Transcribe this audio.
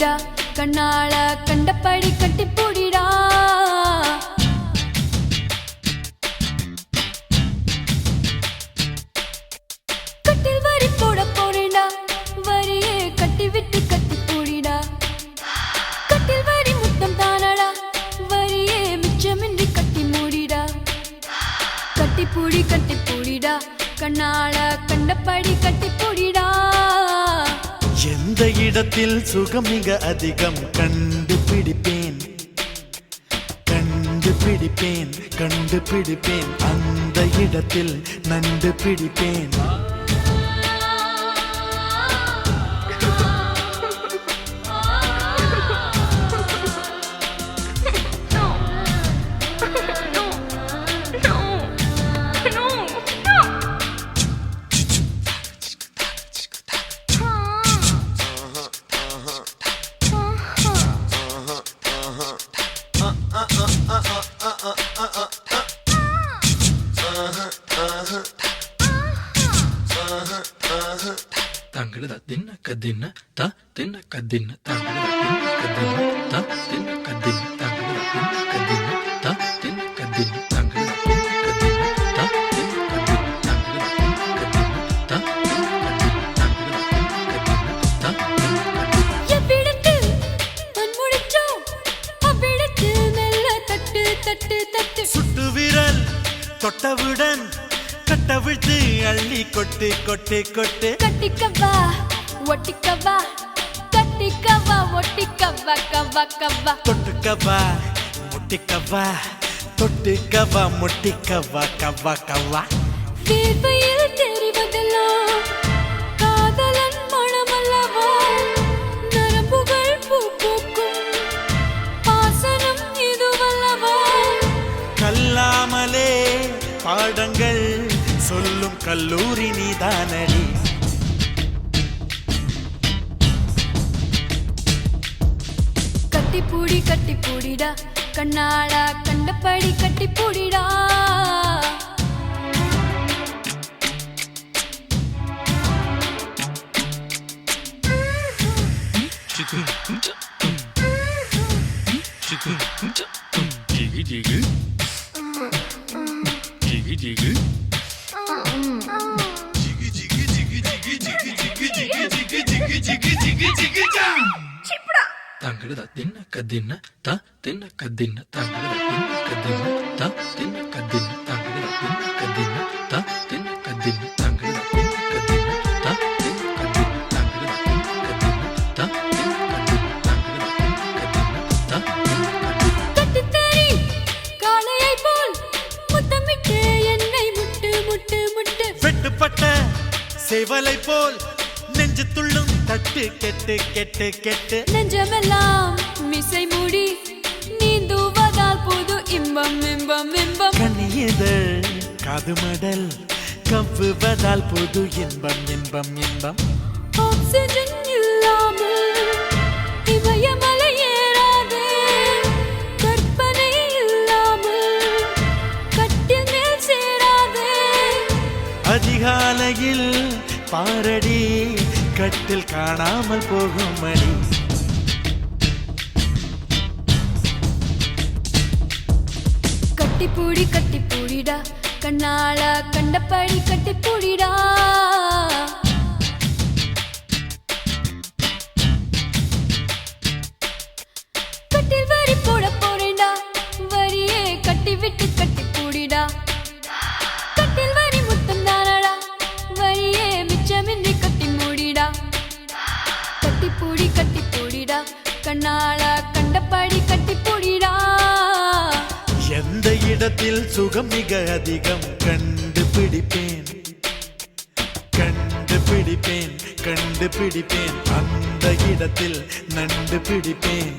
பூடிடா கண்ணால கண்டபடி கட்டி பூடிடா கட்டில் வரி போட போறேடா வரியே கட்டி விட்டு கட்டி பூடிடா கட்டில் வரி முத்தம் தானடா வரியே மிச்சமின்றி கட்டி மூடிடா கட்டி பூடிடா கண்ணால கண்டபடி கட்டி பூடிடா எந்த இடத்தில் சுகம் மிக அதிகம் கண்டுபிடிப்பேன் கண்டுபிடிப்பேன் கண்டுபிடிப்பேன் அந்த இடத்தில் நண்டு பிடிப்பேன் தங்கட தின்ன கதின்ன த தின்ன கதின்ன தங்கட தின்ன கதின்ன த தின்ன கதின்ன தங்கட தின்ன கதின்ன த தின்ன கதின்ன தங்கட தின்ன கதின்ன த தின்ன கதின்ன தங்கட தின்ன கதின்ன த தின்ன கதின்ன தங்கட தின்ன கதின்ன த எவ்விடத்தில் மண்முடிச்சோ அவ்விடத்தில் மெல்ல தட்டு தட்டு தட்டு சுட்டு விரல் தொட்டவுடன் கட்டவிழ்த்து அள்ளி கொட்டு கொட்டு கொட்டு கட்டிக்கவா ஒட்டிக்கவா கட்டிக்கவா ஒட்டிக்கவா கவா கவா தொட்டுக்கவா முட்டிக்கவா தொட்டுக்கவா முட்டிக்கவா கவா கவா வேர்வையில் தெரிவதெல்லாம் காதலன் மனமல்லவா நரம்புகள் பூ பூக்கும் பாசனம் இதுவல்லவா கல்லாமலே பாடங்கள் சொல்லும் கல்லூரி நீதானடி கட்டி பூடிடா கண்ணால கண்டபடி கட்டி பூடிடா தங்கட தின்ன கதின்ன த தின்ன கதின்ன தங்கட தின்ன கதின்ன த தின்ன கதின்ன தங்கட தின்ன கதின்ன த தின்ன கதின்ன தங்கட தின்ன கதின்ன த தின்ன கதின்ன தங்கட தின்ன கதின்ன த தின்ன கதின்ன தங்கட தின்ன கதின்ன த கட்டித்தறி காளையை போல் முத்தமிட்டு என்னை முட்டு முட்டு முட்டு வெட்டுப்பட்ட சேவலை போல் நெஞ்சு துள்ளும் தட்டு கெட்டு கெட்டு கெட்டு நெஞ்சமெல்லாம் மிசை மூடி நீந்துவதால் புது இன்பம் இன்பம் இன்பம் கண்ணியதழ் காது மடல் கவ்வுவதால் புது இன்பம் இன்பம் இன்பம் ஆக்சிஜன் இல்லாமல் இமயமலை ஏறாதே கற்பனை இல்லாமல் கட்டில் மேல் சேராதே அதிகாலையில் பாரடி கட்டில் காணாமல் போகும் மணி கட்டி பூடிடா கண்ணால கண்டபடி கட்டி பூடிடா கட்டில் வரி போட போறேண்டா வரியே கட்டி விட்டு கட்டி பூடிடா கட்டில் வரி முத்தம் தானடா வரியே மிச்சமின்றி கட்டி மூடிடா கட்டி பூடிடா கண்ணால கண்டபடி கட்டி பூடிடா எந்த இடத்தில் சுகம் மிக அதிகம் கண்டுபிடிப்பேன் கண்டுபிடிப்பேன் கண்டுபிடிப்பேன் அந்த இடத்தில் நண்டு பிடிப்பேன்